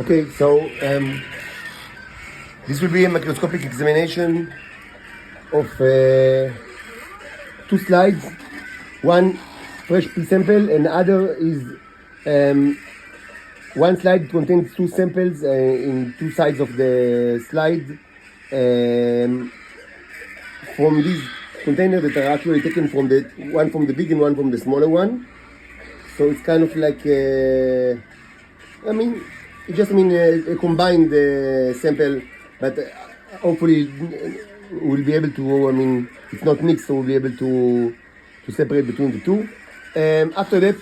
Okay, so this will be a microscopic examination of two slides. One fresh pea sample and the other is one slide contains two samples in two sides of the slide from these containers that are actually taken from the one from the big and one from the smaller one. So it's kind of like a combined sample, but hopefully we'll be able to, it's not mixed, so we'll be able to separate between the two. After that,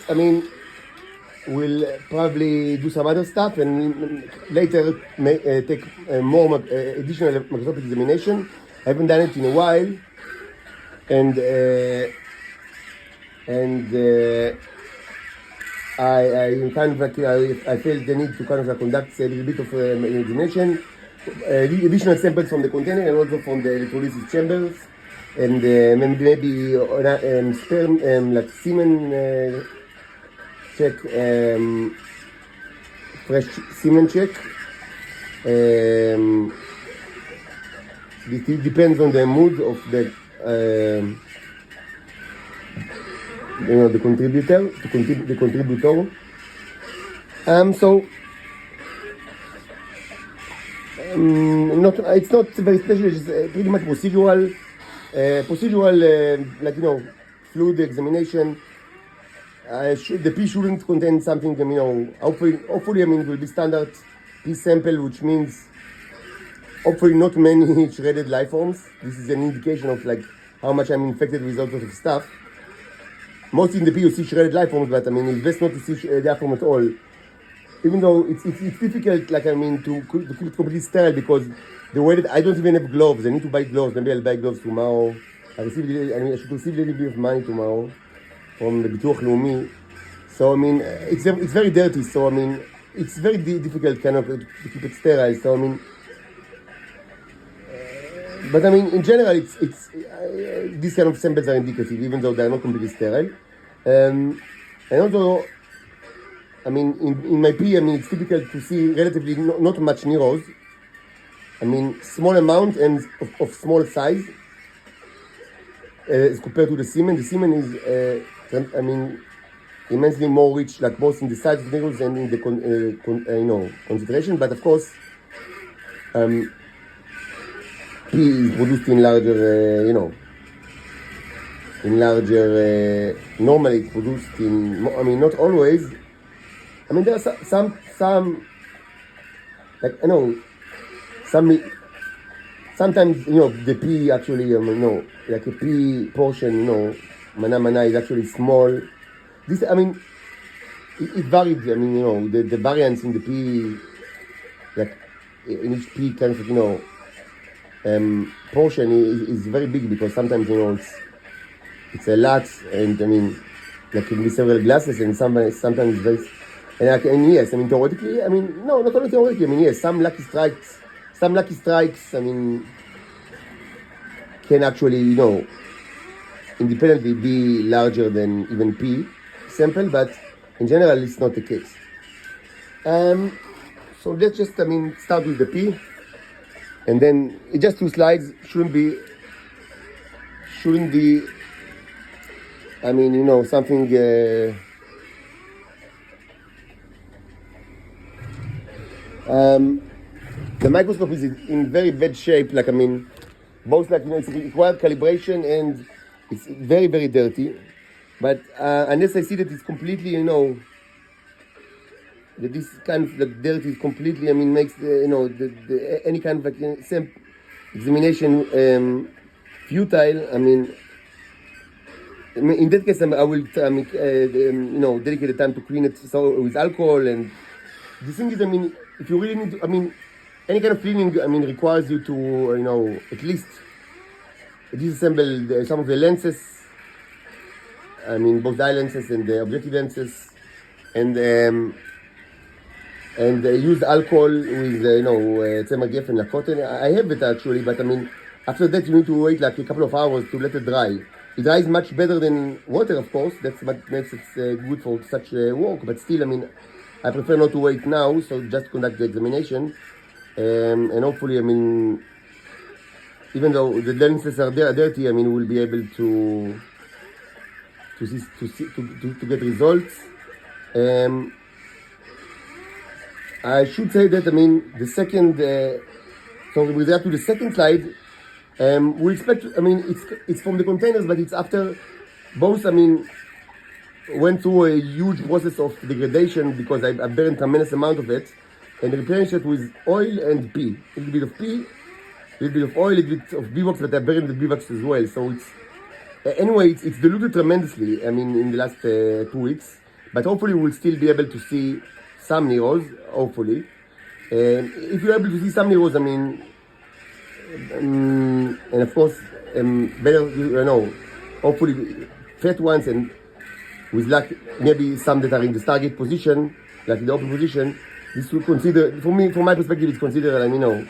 we'll probably do some other stuff and later take more additional microscopic examination. I haven't done it in a while, and I kind of like I felt the need to kind of conduct a little bit of examination, additional samples from the container and also from the electrolysis chambers, and maybe sperm like semen check, fresh semen check. It depends on the mood of the the contributor. It's not very special. It's pretty much procedural. Fluid examination. The pea shouldn't contain something. Hopefully, it will be standard pea sample, which means hopefully not many shredded life forms. This is an indication of like how much I'm infected with all sorts of stuff. Mostly in the pea you see shredded life forms, but it's best not to see life form at all. Even though it's difficult, to keep it completely sterile because the way that I don't even have gloves. I need to buy gloves. Maybe I'll buy gloves tomorrow. I should receive a little bit of money tomorrow from the Bituach Leumi. So it's very dirty. So it's very difficult to keep it sterile. So but in general, it's these kind of samples are indicative, even though they are not completely sterile. And also, in my pea, it's typical to see relatively not much neros. Small amount and of small size as compared to the semen. The semen is, immensely more rich, like both in the size of neros and in the concentration. But of course, pea is produced in larger, normally it's produced in, not always. There are some, sometimes, the pea actually, like a pea portion, mana is actually small. This, it varies, the variance in the pea, like in each pea kind of, portion is very big because sometimes it's a lot, and there can be several glasses, and sometimes very, and yes, theoretically, no, not only theoretically, yes, some lucky strikes can actually independently be larger than even pea sample, but in general it's not the case. So let's just start with the pea. And then just two slides shouldn't be something the microscope is in very bad shape, both it's required calibration and it's very, very dirty. But unless I see that it's completely, that this kind of dirty is completely, makes any kind of same examination futile. In that case, I will dedicate the time to clean it with alcohol. And the thing is, if you really need to, any kind of cleaning, requires you to, at least disassemble some of the lenses. Both the eye lenses and the objective lenses, and use alcohol with tzemach gefen and cotton. I have it actually, but after that you need to wait like a couple of hours to let it dry. It dries much better than water, of course. That's what makes it good for such work. But still, I prefer not to wait now, so just conduct the examination. And hopefully, I mean, even though the lenses are dirty, I mean, we'll be able to get results. I should say that, I mean, the second, so with regard to the second slide, we expect, I mean, it's from the containers, but it's after both, I mean, went through a huge process of degradation because I burned a tremendous amount of it, and replenished it with oil and pee. A little bit of pee, a little bit of oil, a little bit of bivox, but I burned the bivox as well. So it's, anyway, it's diluted tremendously, I mean, in the last 2 weeks, but hopefully we'll still be able to see some neros, hopefully. If you're able to see some neros, I mean, and of course, better, you know, hopefully fat ones, and with luck, maybe some that are in the target position, like in the open position. This will consider, for me, from my perspective, it's considered, I mean, you know,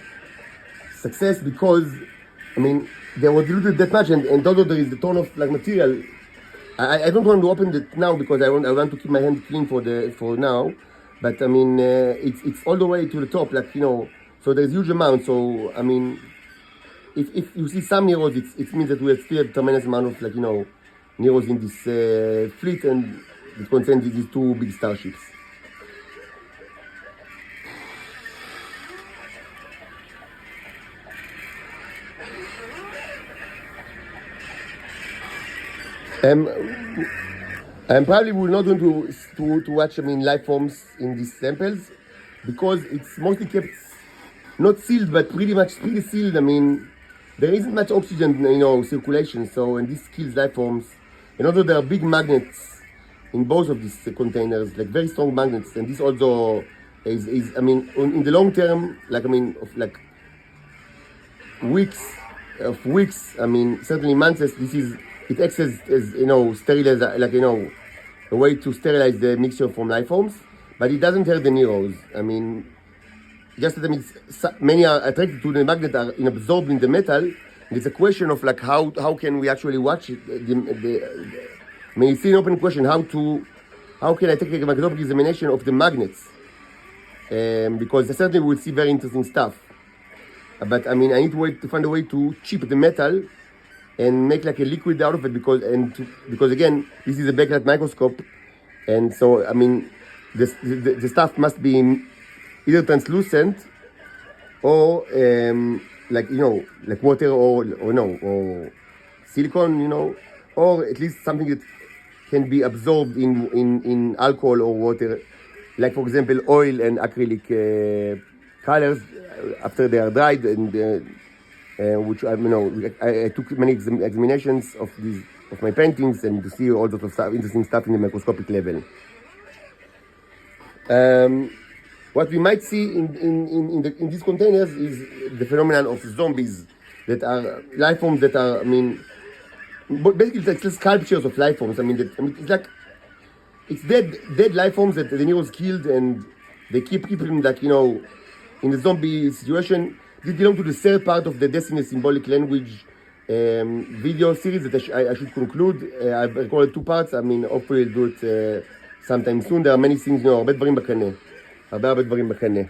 success, because, I mean, they were diluted that much, and although there is a ton of like material, I don't want to open it now because I want to keep my hand clean for now. But I mean, it's all the way to the top, like, you know, so there's huge amount. So I mean, if you see some neros, it means that we still have tremendous amount of, like, you know, neros in this fleet, and it contains these two big starships. I'm probably will not going to watch, I mean, life forms in these samples, because it's mostly kept not sealed, but pretty much pretty sealed. I mean, there isn't much oxygen, you know, circulation, so, and this kills life forms. And although there are big magnets in both of these containers, like very strong magnets, and this also is I mean, in the long term, like, I mean, of like weeks, I mean, certainly months, it acts as, you know, sterilize, like, you know, a way to sterilize the mixture from life forms, but it doesn't hurt the neros. I mean, just that, I mean, many are attracted to the magnet, are absorbed in the metal. It's a question of, like, how can we actually watch it? I mean, it's an open question, how can I take a microscopic examination of the magnets? Because certainly we'll see very interesting stuff. But I mean, I need to find a way to chip the metal and make like a liquid out of it, because again, this is a backlight microscope, and so, I mean, the stuff must be either translucent or like, you know, like water or silicone, you know, or at least something that can be absorbed in alcohol or water, like, for example, oil and acrylic colors after they are dried, and which I, you know, I took many examinations of my paintings, and to see all sorts of stuff, interesting stuff in the microscopic level. What we might see in these containers is the phenomenon of zombies, that are life forms that are, I mean, basically it's like sculptures of life forms. I mean, it's like, it's dead life forms that the neros killed, and they keep them, like, you know, in the zombie situation. This belongs to the third part of the Destiny Symbolic Language video series that I should conclude. I've recorded 2 parts. I mean, hopefully I'll do it sometime soon. There are many things, you know, הרבה דברים בקנה. הרבה דברים בקנה.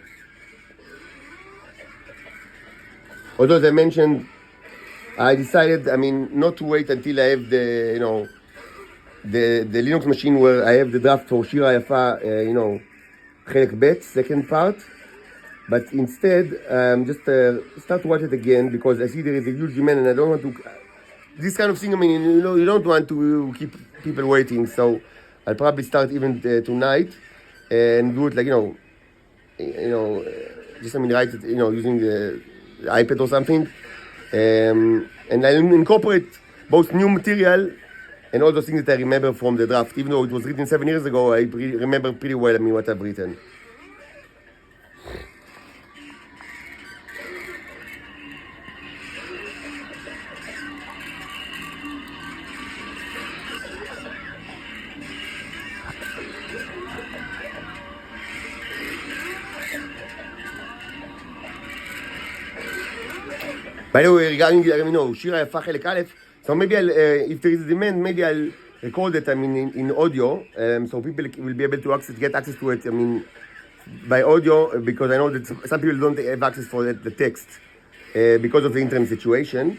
Although, as I mentioned, I decided, I mean, not to wait until I have the, you know, the Linux machine where I have the draft for שירה היפה, you know, חלק ב', second part. But instead, just start to watch it again, because I see there is a huge demand, and I don't want to. This kind of thing, I mean, you know, you don't want to keep people waiting. So I'll probably start even tonight, and do it, like, you know, just, I mean, write it, you know, using the iPad or something, and I'll incorporate both new material and all those things that I remember from the draft. Even though it was written 7 years ago, I remember pretty well, I mean, what I've written. By the way, regarding, you know, שירה יפה חלק א', so maybe if there is a demand, maybe I'll record it, in audio, so people will be able to get access to it, by audio, because I know that some people don't have access for the text because of the internet situation.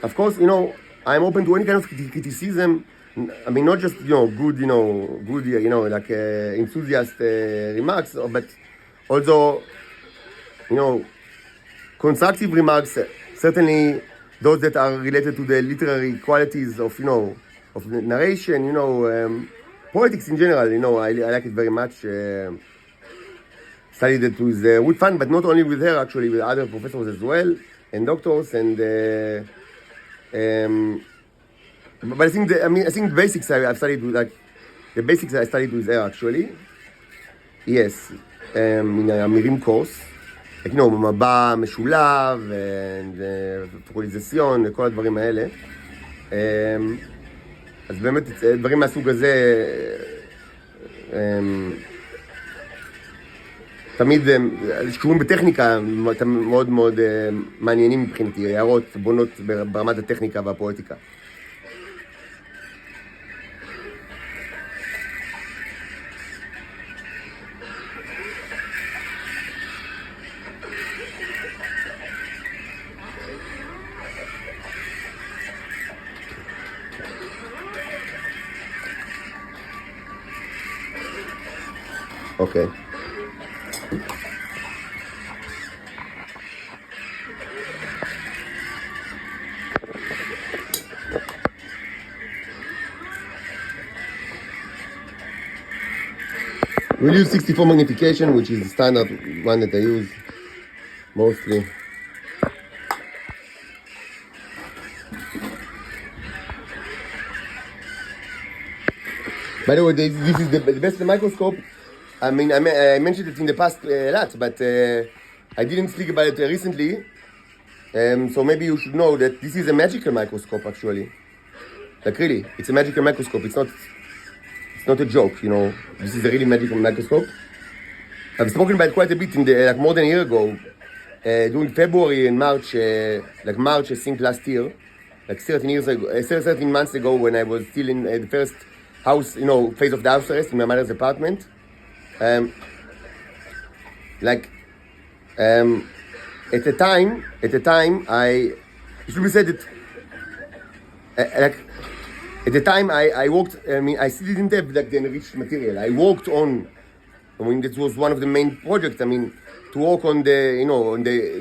Of course, I'm open to any kind of criticism. Not just good, enthusiast remarks, but also constructive remarks. Certainly, those that are related to the literary qualities of of narration, politics in general. I like it very much. Studied it with fun, but not only with her, actually with other professors as well and doctors and. But I think basics I've studied with the basics I studied with her actually. Yes, in a מירים course. מבע משולב, פופוליזציון, וכל הדברים האלה. אז באמת, דברים מהסוג הזה, תמיד, שקוראים בטכניקה, מאוד מאוד מעניינים מבחינתי, הערות בונות ברמת הטכניקה והפואטיקה. Okay. We'll use 64 magnification, which is the standard one that I use mostly. By the way, this is the best microscope. I mentioned it in the past a lot, but I didn't speak about it recently. So maybe you should know that this is a magical microscope, actually. Like really, it's a magical microscope. It's not a joke, This is a really magical microscope. I've spoken about it quite a bit in the more than a year ago, during February and March, March I think last year, 13 months ago, when I was still in the first house, phase of the house arrest in my mother's apartment. At the time, it should be said that, at the time I worked, I still didn't have the enriched material. I worked on, that was one of the main projects, to work on the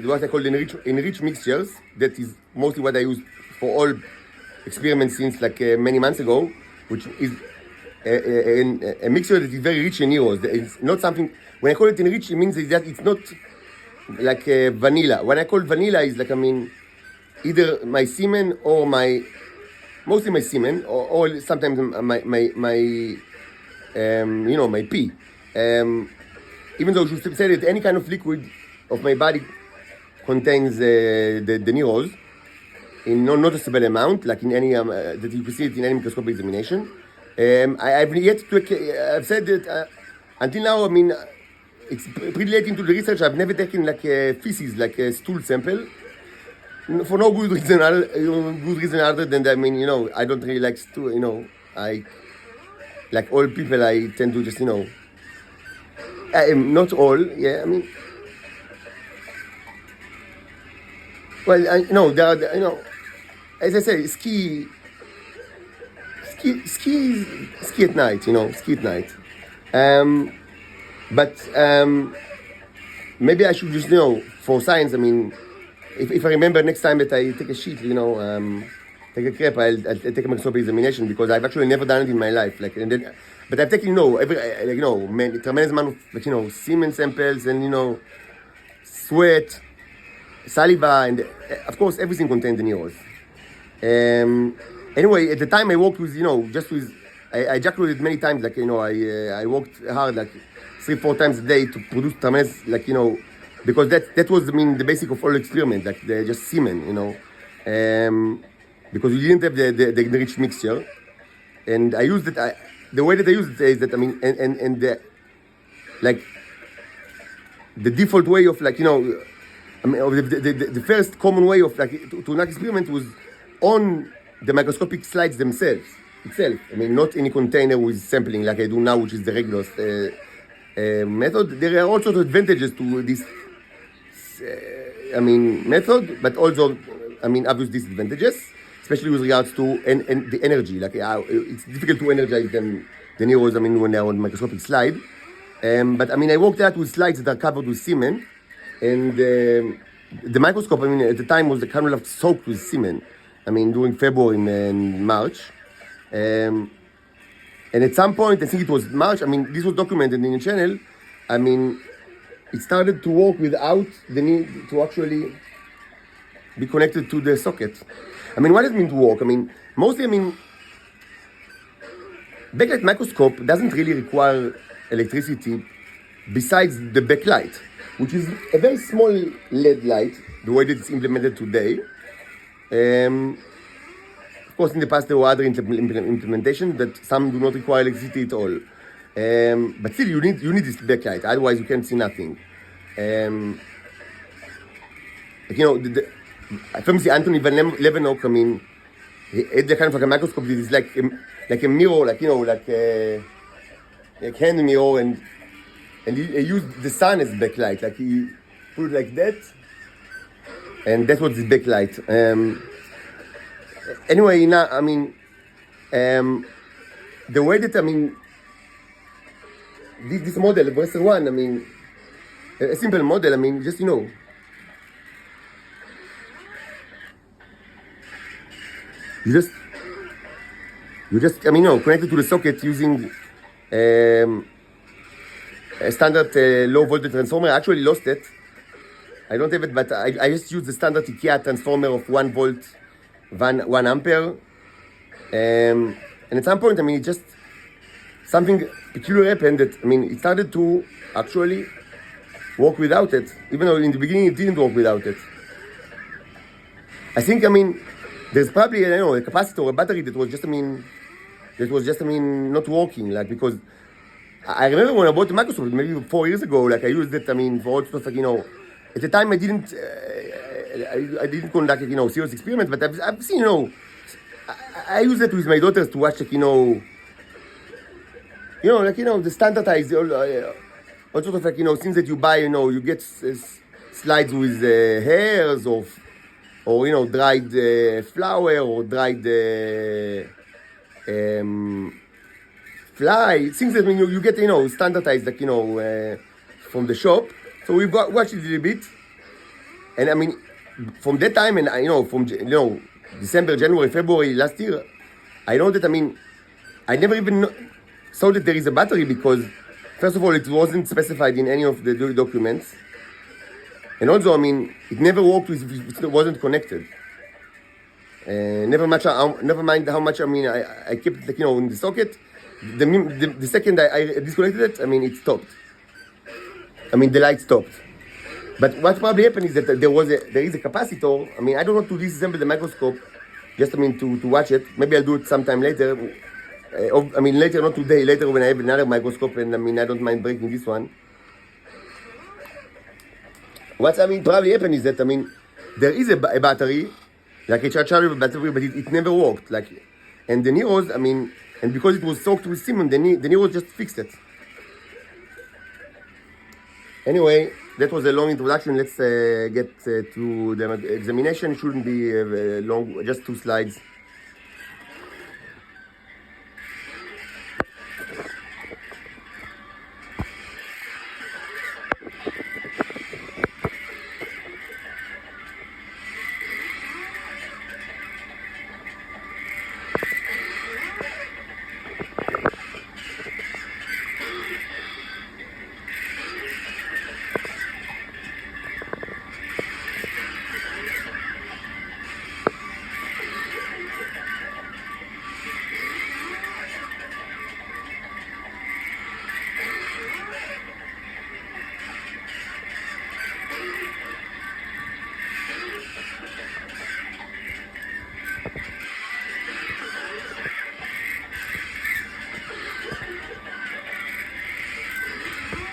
what I call the enriched mixtures. That is mostly what I use for all experiments since many months ago, which is a mixture that is very rich in neurons. It's not something, when I call it enriched, it means that it's not like vanilla. When I call vanilla, is either my semen or mostly my semen, or sometimes my pee. Even though you should say that any kind of liquid of my body contains the neurons in no noticeable amount, like in any that you can see it in any microscopic examination. I've said that until now, it's pretty late into the research. I've never taken feces, a stool sample, for no good reason other than that. I don't really like stool. I like all people. I tend to just not all. Yeah, well, there are as I say, ski at night, ski at night. But maybe I should just, for science, if I remember next time that I take a sheet, take a crap, I'll take a microscopic examination, because I've actually never done it in my life. But I've taken, tremendous amount of, semen samples and, sweat, saliva, and of course everything contained the neurons. Anyway, at the time I worked with, I ejaculated many times, I worked hard, 3-4 times a day to produce tremendous, because that was, the basic of all experiment, just semen, because we didn't have the enriched mixture. And I used it, the way that I used it is that, the default way of, the first common way of, to an experiment was on the microscopic slides themselves itself. I mean, not any container with sampling like I do now, which is the regular method. There are all sorts of advantages to this method, but also, obvious disadvantages, especially with regards to the energy. Like it's difficult to energize them, the neurons, when they're on microscopic slide. But I worked out with slides that are covered with cement, and the microscope, at the time was kind of soaked with cement. During February and March. And at some point, I think it was March, this was documented in the channel, it started to work without the need to actually be connected to the socket. What does it mean to work? Mostly, backlight microscope doesn't really require electricity besides the backlight, which is a very small LED light, the way that it's implemented today. Of course, in the past there were other implementations that some do not require electricity at all. But still, you need this backlight, otherwise you can't see nothing. Famously Anthony Van Leeuwenhoek, he had the kind of like a microscope that is like a mirror, like a hand mirror, and he used the sun as backlight, like he put it like that, and that's what is backlight. Anyway, now the way that this model, Western one, a simple model, just you just connected to the socket using a standard low voltage transformer. I actually lost it. I don't have it, but I just use the standard IKEA transformer of 1 volt, 1 ampere. And at some point, it just something peculiar happened that, it started to actually work without it, even though in the beginning it didn't work without it. I think, there's probably, a capacitor or a battery that was just, not working, because I remember when I bought the microscope, maybe 4 years ago, I used it, for all sorts of, at the time I didn't conduct, serious experiments, but I've seen, I use it with my daughters to watch, the standardized, all sort of, things that you buy, you get slides with hairs or dried flour or dried fly, things that you get, standardized, from the shop. So we've watched it a little bit, and from that time, and from December, January, February last year, I know that I never even saw that there is a battery, because first of all, it wasn't specified in any of the documents, and also it never worked if it wasn't connected. Never mind how much I kept it in the socket. The second I disconnected it, it stopped. The light stopped. But what probably happened is that there is a capacitor. I don't want to disassemble the microscope, just to watch it. Maybe I'll do it sometime later. Later, not today. Later when I have another microscope, and I don't mind breaking this one. What probably happened is that there is a battery, like a chargeable battery, but it never worked. And the neurons, and because it was soaked with cement, the neurons just fixed it. Anyway, that was a long introduction. Let's get to the examination. It shouldn't be long, just 2 slides.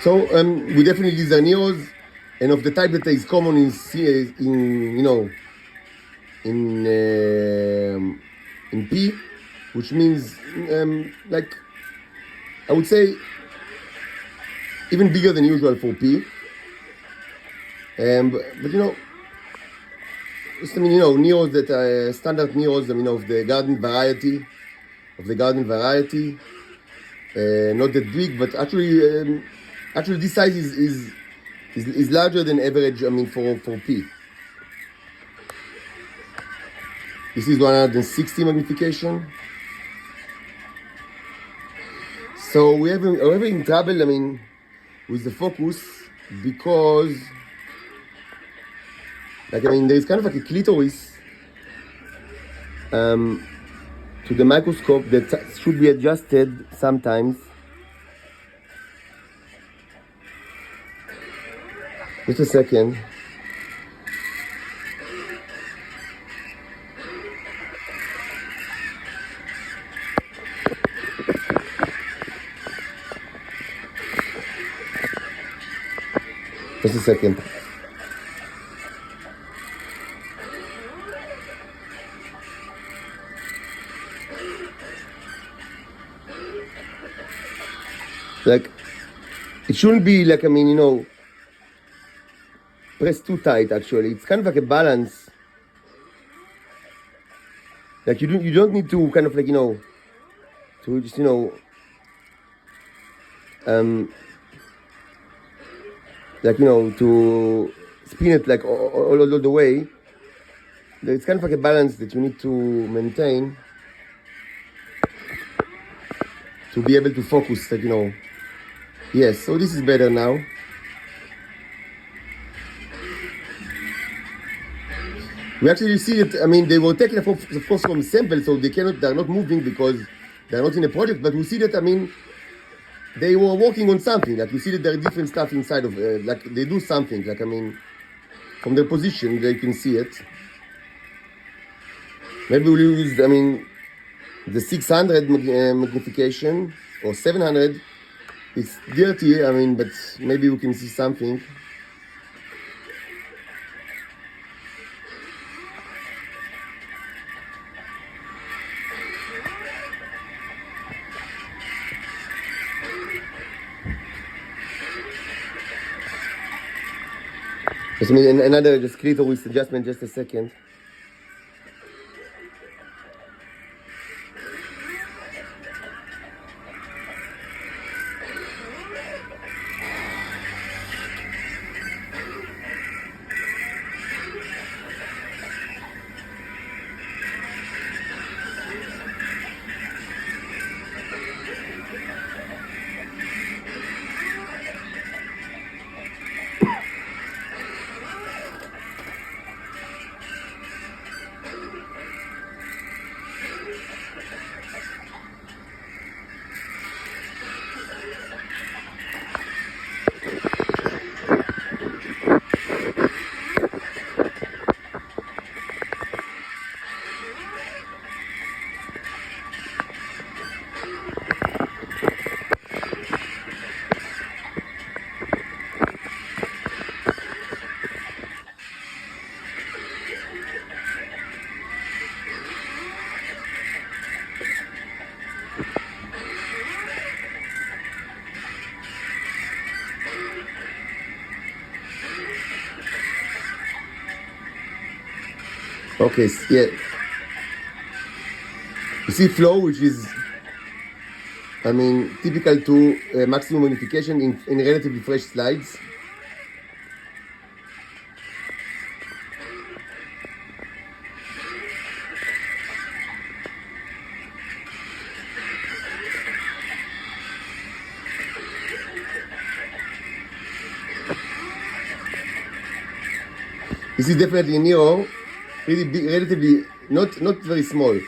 So we definitely use neurons, and of the type that is common in in P, which means like I would say even bigger than usual for P. But you know, just, I mean, you know, neos that are standard neos, I mean, of the garden variety, not that big, but actually this size is larger than average. I mean, for P. This is 160 magnification. So we're having trouble, I mean, with the focus because, like, I mean, there is kind of like a clitoris to the microscope that should be adjusted sometimes. Just a second. Just a second. Like, it shouldn't be like, I mean, you know, pressed too tight. Actually, it's kind of like a balance. Like you don't need to kind of like, you know, to just, you know, like, you know, to spin it like all the way. It's kind of like a balance that you need to maintain to be able to focus, like, you know. Yes, so this is better now. We actually see it. I mean, they were taken, of course, from samples, so they're not moving because they're not in a project, but we see that, I mean, they were working on something. Like, we see that there are different stuff inside of, like, they do something. Like, I mean, from their position, they can see it. Maybe we'll use, I mean, the 600 magnification or 700. It's dirty, I mean, but maybe we can see something. Just another just clitoris adjustment, just a second. Okay, yeah. You see flow, which is, I mean, typical to maximum magnification in relatively fresh slides. This is definitely neo, really big, relatively not very small.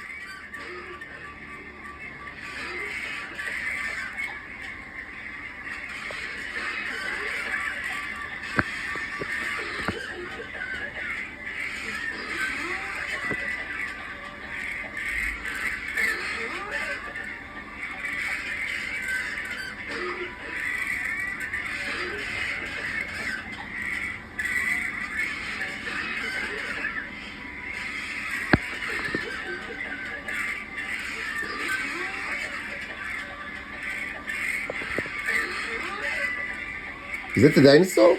Is that a dinosaur?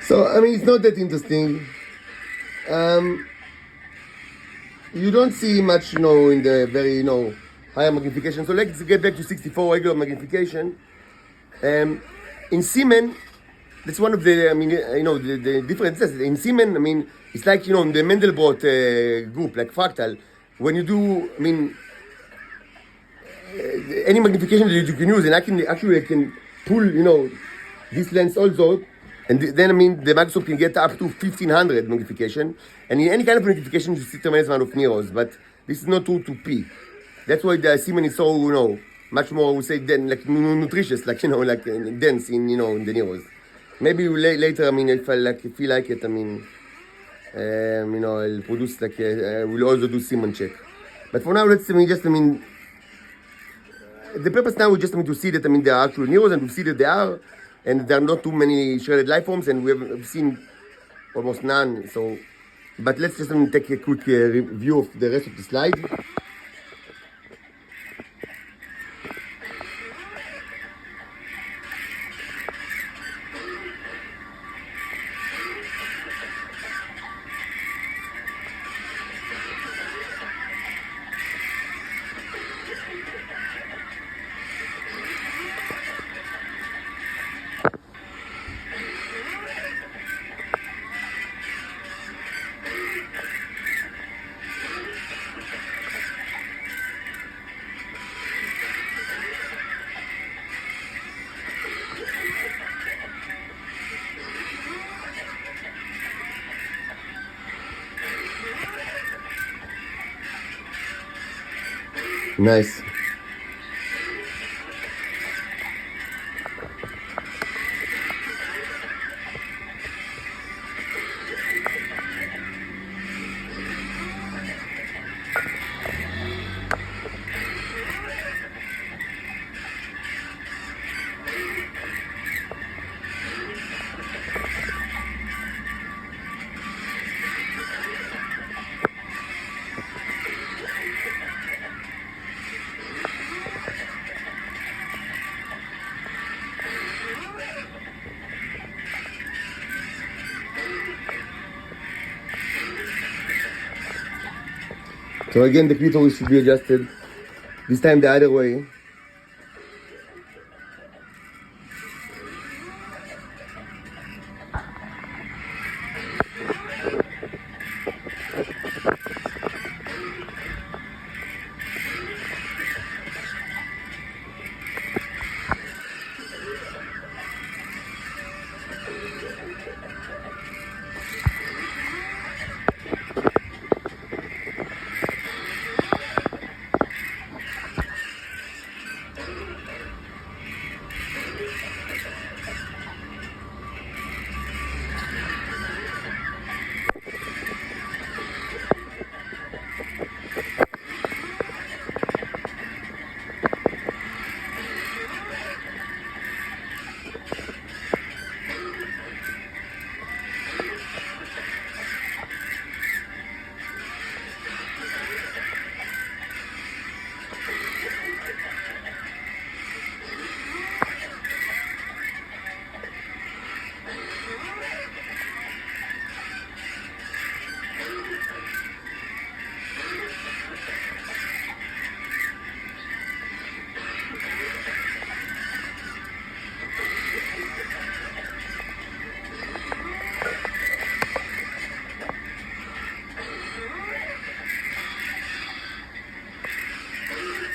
So, I mean, it's not that interesting. You don't see much, in the very, higher magnification. So let's get back to 64 regular magnification. In semen, that's one of the, the differences. In semen, it's like, in the Mandelbrot group, like fractal, when you do, any magnification that you can use, and I can pull, this lens also. And then, the microscope can get up to 1500 magnification. And in any kind of magnification, you see tremendous amount of neros. But this is not true to P. That's why the semen is so, much more, I would say, nutritious, like dense in, in the neros. Maybe later, if I feel like it, I'll produce, we'll also do semen check. But for now, let's, the purpose now is just, to see that, there are actual neros, and we see that they are. And there are not too many shredded life forms, and we've seen almost none. So, but let's just take a quick review of the rest of the slide. Nice. So again, the clitoris should be adjusted. This time the other way.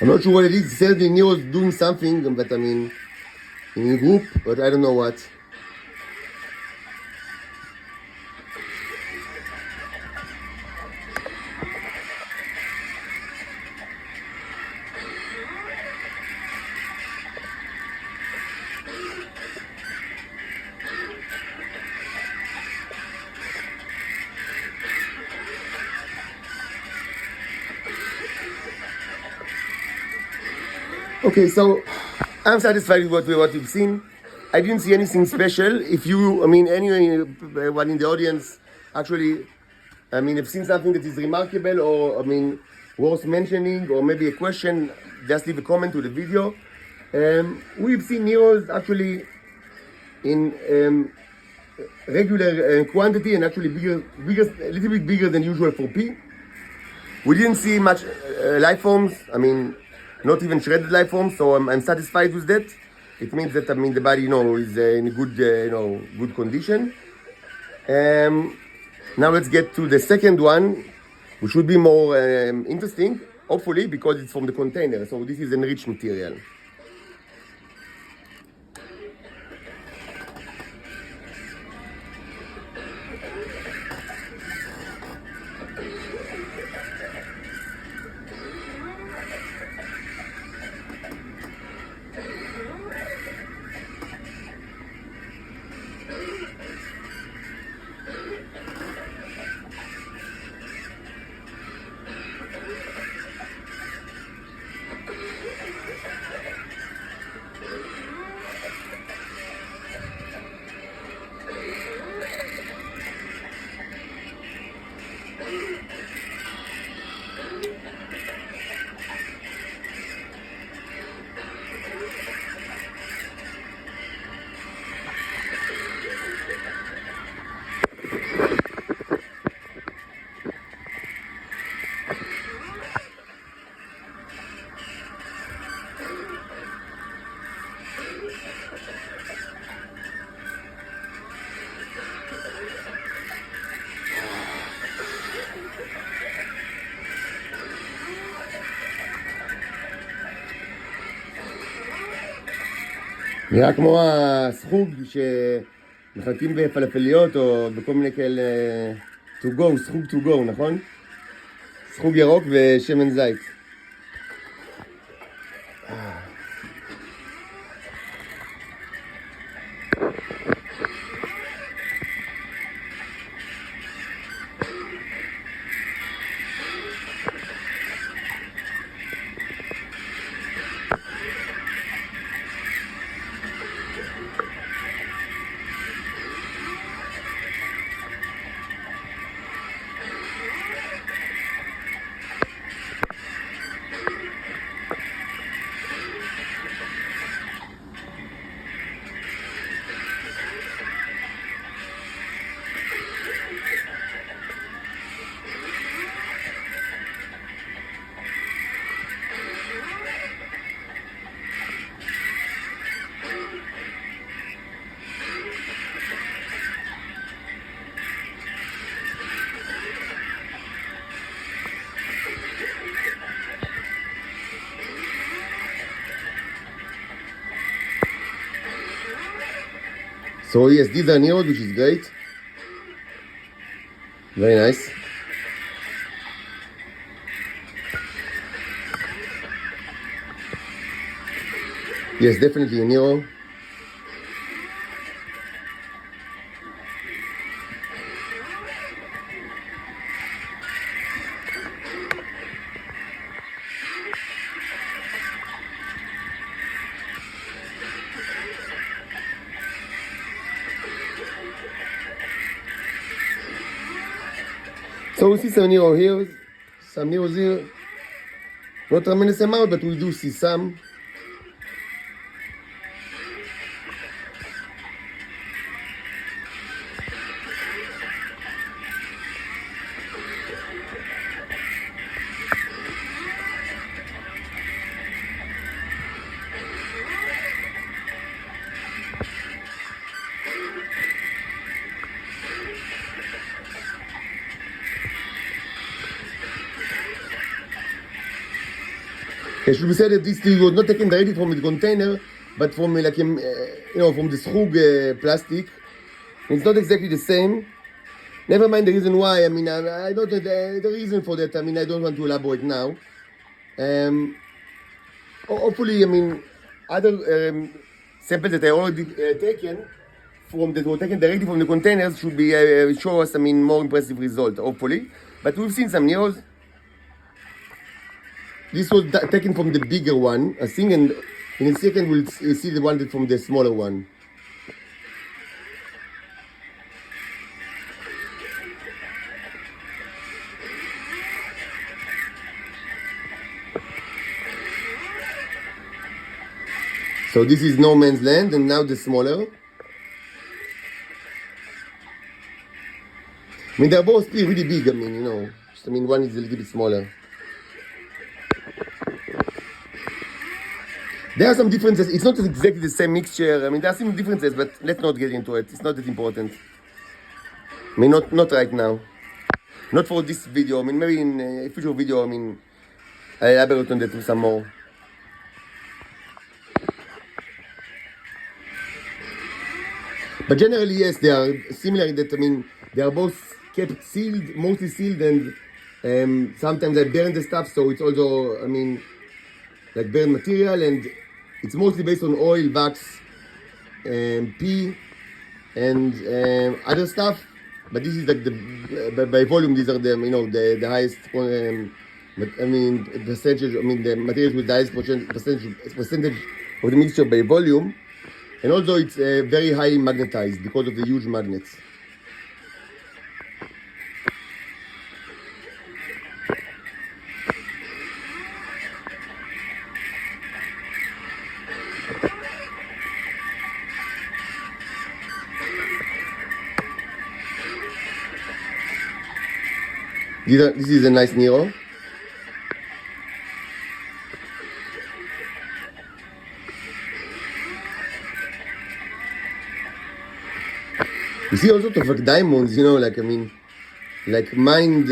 I'm not sure what it is. Certainly Nero's doing something, but I mean, in a group, but I don't know what. Okay, so I'm satisfied with what we've seen. I didn't see anything special. If you, I mean, anyone in the audience actually, I mean, have seen something that is remarkable or, I mean, worth mentioning, or maybe a question, just leave a comment to the video. We've seen neurons actually in regular quantity and actually bigger, a little bit bigger than usual for P. We didn't see much life forms. I mean, not even shredded life forms. So I'm satisfied with that. It means that, I mean, the body, is in good, good condition. Now let's get to the second one, which should be more interesting, hopefully, because it's from the container. So this is enriched material. נראה כמו הסחוג שמחלקים בפלפליות או בכל מיני כאלה to go, סחוג to go, נכון? סחוג ירוק ושמן זית. So yes, these are neos, which is great. Very nice. Yes, definitely a neo. So we see some neo here, some neos here. Not a tremendous amount, but we do see some. It should be said that this was not taken directly from the container, but from like from the Schug plastic. It's not exactly the same. Never mind the reason why. I mean, I don't know the reason for that. I mean, I don't want to elaborate now. Hopefully, I mean, other samples that I already taken that were taken directly from the containers should be show us, I mean, more impressive result. Hopefully, but we've seen some news. This was taken from the bigger one, I think, and in a second we'll see the one from the smaller one. So this is no man's land, and now the smaller. I mean, they're both really big. I mean, one is a little bit smaller. There are some differences. It's not exactly the same mixture. I mean, there are some differences, but let's not get into it. It's not that important. I mean, not right now. Not for this video. I mean, maybe in a future video, I mean, I'll elaborate on that some more. But generally, yes, they are similar in that, I mean, they are both kept sealed, mostly sealed, and sometimes I burn the stuff, so it's also, I mean, like burn material, and it's mostly based on oil, wax, pee, and other stuff. But this is like by volume, these are the highest, I mean, percentage, I mean, the materials with the highest percentage of the mixture by volume. And also it's very highly magnetized because of the huge magnets. This is a nice Nero. You see all sorts of like diamonds, like, I mean, like mined,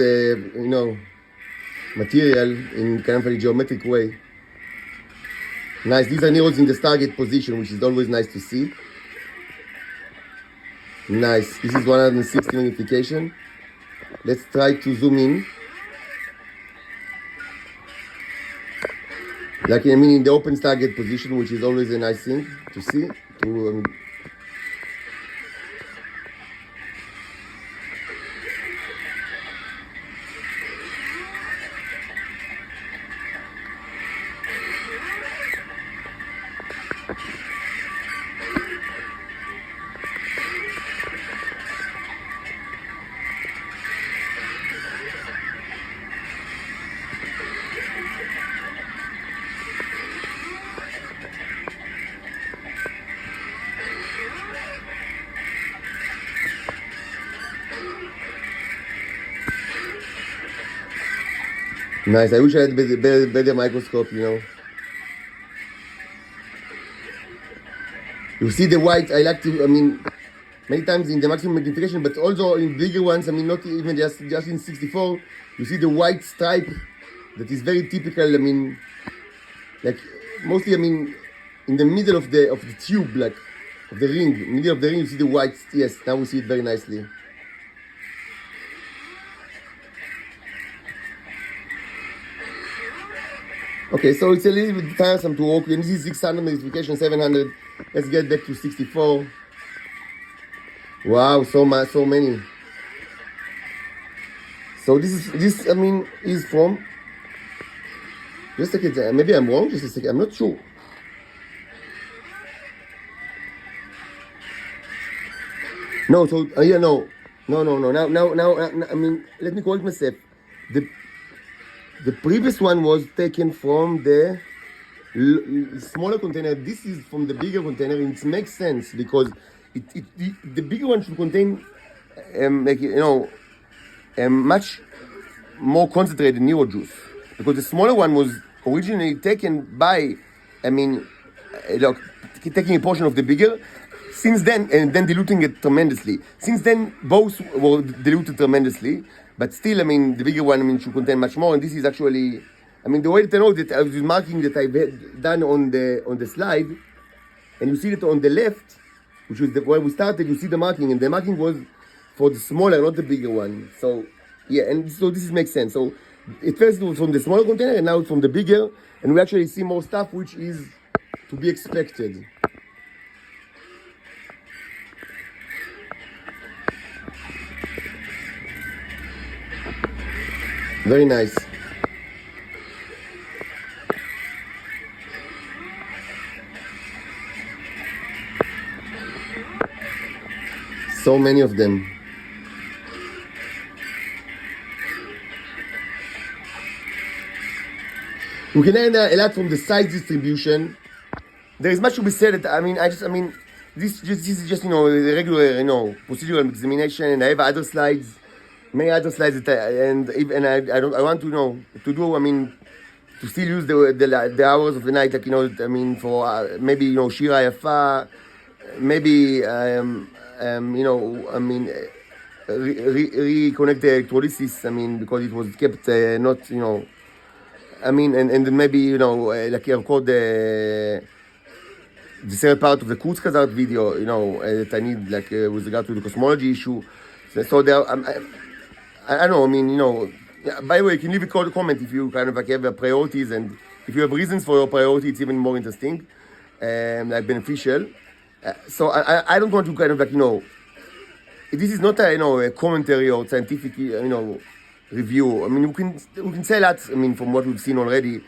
material in kind of a geometric way. Nice. These are Neros in the Stargate position, which is always nice to see. Nice. This is 160 magnification. Let's try to zoom in. Like, I mean, in the open Stargate position, which is always a nice thing to see. Nice. I wish I had better microscope, You see the white, I like to, I mean, many times in the maximum magnification, but also in bigger ones, I mean, not even just in 64, you see the white stripe that is very typical, I mean, like, mostly, I mean, in the middle of the tube, like, of the ring, middle of the ring, you see the white, yes, now we see it very nicely. Okay, so it's a little bit tiresome to work. And this is 600 magnification, 700. Let's get back to 64. Wow, so many. So this I mean is from. Just a second. Maybe I'm wrong. Just a second. I'm not sure. No. So yeah, no. Now. I mean, let me correct myself. The previous one was taken from the smaller container. This is from the bigger container, and it makes sense because the bigger one should contain, much more concentrated Nero juice, because the smaller one was originally taken by, taking a portion of the bigger. Since then, and then diluting it tremendously. Since then, both were diluted tremendously. But still, I mean, the bigger one, I mean, should contain much more. And this is actually I mean, the way that I know that I was marking that I've done on the slide, and you see it on the left, which was where we started, you see the marking, and the marking was for the smaller, not the bigger one. So, yeah, and so this makes sense. So, at first it was from the smaller container, and now it's from the bigger, and we actually see more stuff, which is to be expected. Very nice. So many of them. We can learn a lot from the size distribution. There is much to be said. This is just the regular procedural examination, and I have other slides, many other slides that I want to to still use the hours of the night, for maybe Shira Yafa, maybe reconnect the electrolysis. Because it was kept not and then maybe record the third part of the Kurzgesagt video, that I need with regard to the cosmology issue. So there, I don't know. By the way, you can leave a comment if you have priorities, and if you have reasons for your priority, it's even more interesting, beneficial. So I don't want to this is not a commentary or scientific review. We can say that from what we've seen already,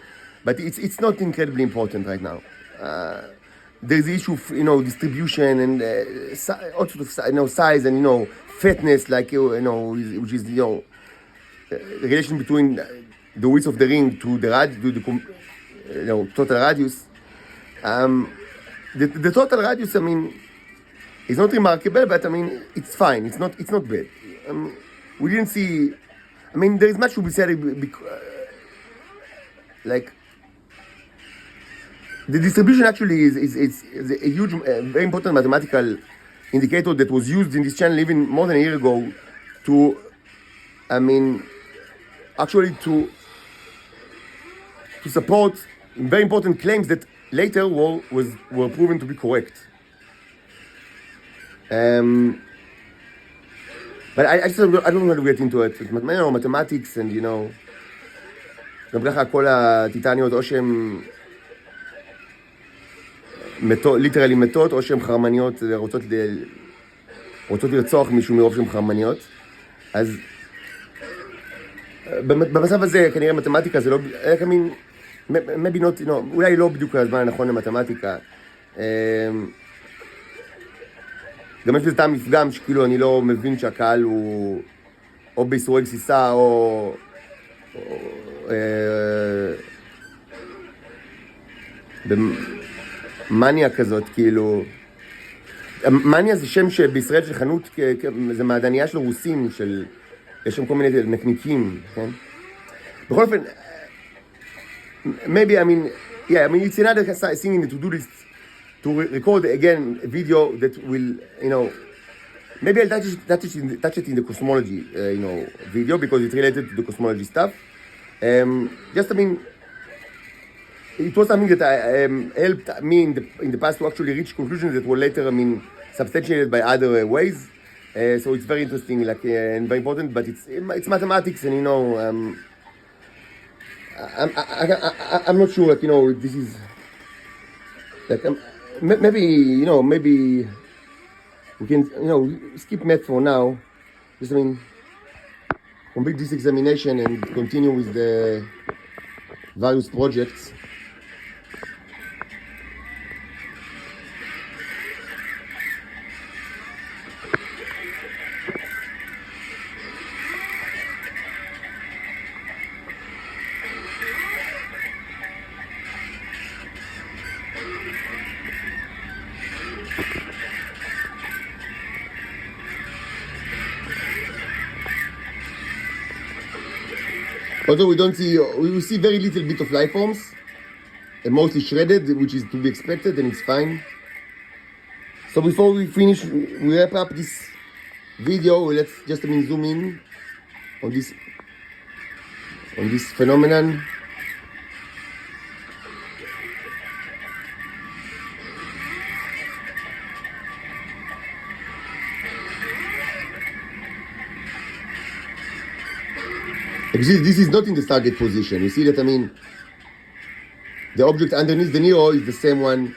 but it's not incredibly important right now. There's the issue of distribution and all sorts of size and fatness, which is the relation between the width of the ring to the total radius. The total radius, is not remarkable, but it's fine. It's not bad. We didn't see. There is much to be said. The distribution actually is a huge, very important mathematical indicator that was used in this channel even more than a year ago to, actually to support very important claims that later were proven to be correct. But I don't want to get into it. Mathematics and גם ככה כל הטיטניות או שהן ליטרלי מתות, או שהן חרמניות רוצות לרצוח מישהו מרוב שהן חרמניות. אז במצב הזה כנראה מתמטיקה זה לא, maybe not, אולי לא בדיוק הזמן הנכון למתמטיקה. גם יש לזה טעם מפגם שכאילו אני לא מבין שהקהל הוא או בישראל גסיסה או במניה כזאת, כאילו מניה זה שם שבישראל של חנות, זה מעדניה של רוסים, יש שם כל מיני נקניקים, כן? בכל אופן, maybe, it's another thing in the to-do list to record again a video that will, maybe I'll touch it in the cosmology, video, because it's related to the cosmology stuff. It was something that helped me in the past to actually reach conclusions that were later, substantiated by other ways. So it's very interesting, and very important. But it's mathematics, and I'm not sure, this is maybe we can skip math for now. Just complete this examination and continue with the various projects. Although we see very little bit of life forms, and mostly shredded, which is to be expected, and it's fine. So before we finish, we wrap up this video. Let's just zoom in on this phenomenon. Actually, this is not in the target position. You see that, I mean, the object underneath the Nero is the same one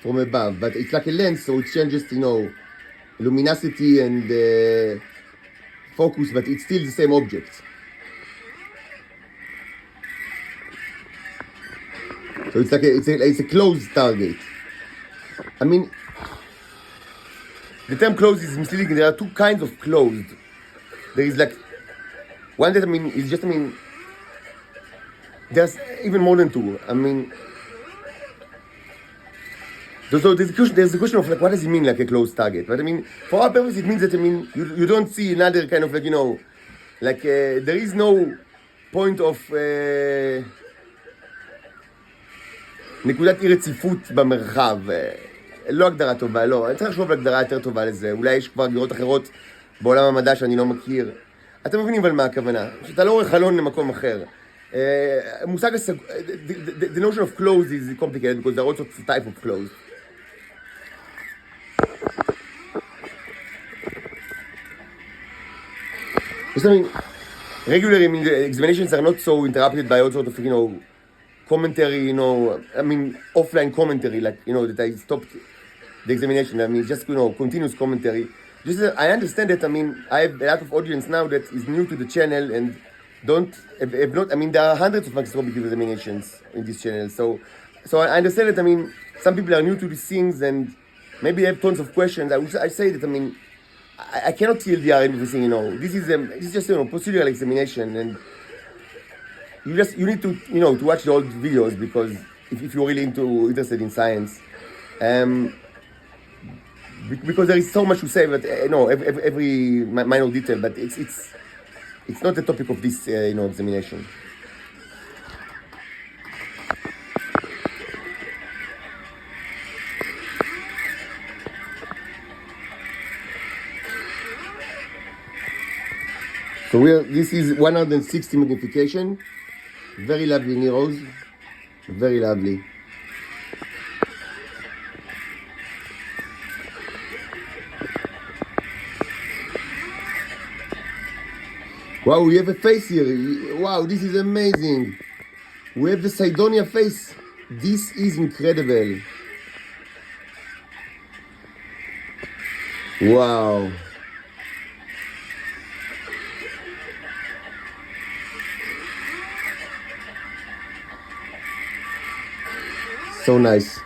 from above, but it's like a lens, so it changes, luminosity and focus, but it's still the same object. So it's like it's a closed target. I mean, the term closed is misleading. There are two kinds of closed. There is like one that is just there's even more than two. I mean, so there's the question of like what does it mean like a closed target? But I mean, for our purpose, it means that you don't see another kind of like there is no point of נקודת אי רציפות במרחב. לא הגדרה טובה, לא. אני צריך לחשוב על הגדרה יותר טובה לזה. אולי יש כבר הגדרות אחרות בעולם המדע שאני לא מכיר. אתם מבינים אבל מה הכוונה? שאתה לא רואה חלון למקום אחר. מושג the notion of closed is complicated because there are also type of closed. Regular examinations are not so interrupted by all sort of, commentary, offline commentary, like, that I stopped the examination. Just, continuous commentary. Just, I understand that, I have a lot of audience now that is new to the channel and have not, there are hundreds of microscopic examinations in this channel. So I understand that, some people are new to these things and maybe have tons of questions. I say that, I cannot TLDR everything, This is just, procedural examination and you need to, to watch the old videos because if you're really interested in science, because there is so much to say, but every minor detail, but it's not the topic of this, examination. So this is 160 magnification. Very lovely Neros, very lovely. Wow, we have a face here. Wow, this is amazing. We have the Cydonia face. This is incredible. Wow. So nice.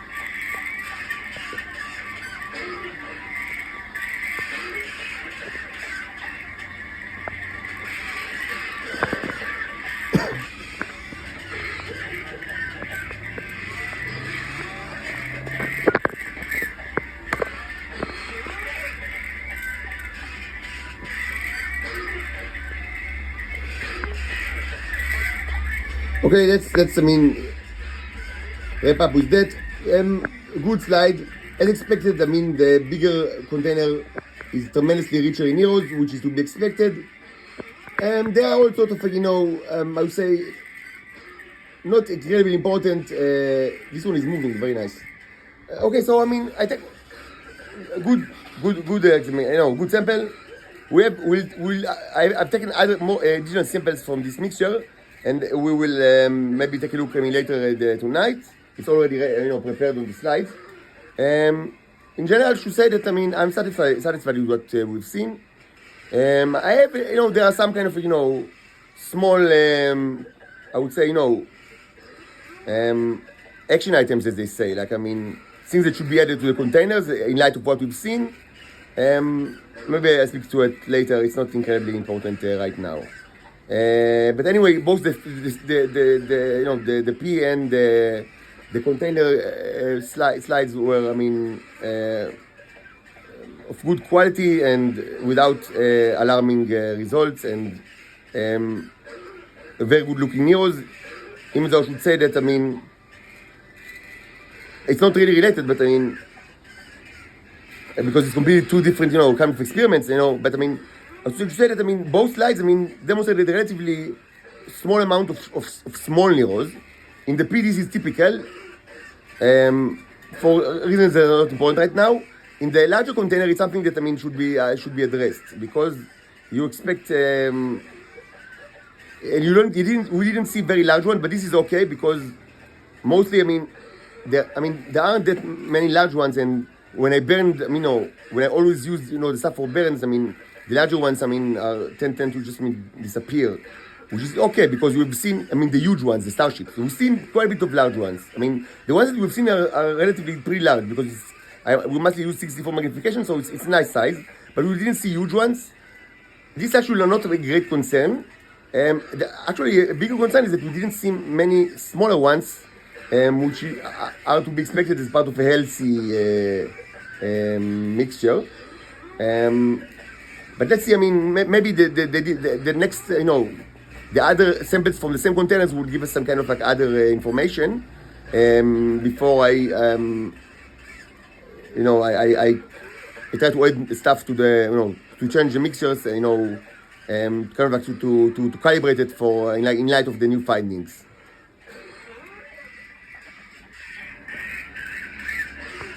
Okay, let's wrap up with that. Good slide. As expected, the bigger container is tremendously richer in Neros, which is to be expected. There are all sorts of, I would say, not incredibly important. This one is moving, very nice. Okay, so I take good sample. I've taken other more additional samples from this mixture, and we will maybe take a look later tonight. It's already prepared on the slides. In general, I should say that I'm satisfied with what we've seen. I have there are some kind of small I would say action items, as they say, like things that should be added to the containers in light of what we've seen. Maybe I'll speak to it later. It's not incredibly important right now. But anyway, both the P and the container slides were, of good quality and without alarming results and very good looking Neros. Even though I should say that, it's not really related, but because it's completely two different, kind of experiments, but I should say that, both slides, demonstrated a relatively small amount of small Neros. In the P, this is typical, for reasons that are not important right now. In the larger container, it's something that, should be addressed, because you expect, and we didn't see very large ones, but this is okay because mostly, there aren't that many large ones, and when I burned, when I always use, the stuff for burns, the larger ones, tend to just disappear, which is okay because we've seen, the huge ones, the starships. We've seen quite a bit of large ones. The ones that we've seen are relatively pretty large because we mostly use 64 magnification, so it's a nice size, but we didn't see huge ones. This actually are not a great concern. Actually, a bigger concern is that we didn't see many smaller ones, which are to be expected as part of a healthy mixture. But let's see. Maybe the next, the other samples from the same containers would give us some kind of like other information. Before I try to add stuff to the, to change the mixtures, kind of like to calibrate it for in light of the new findings.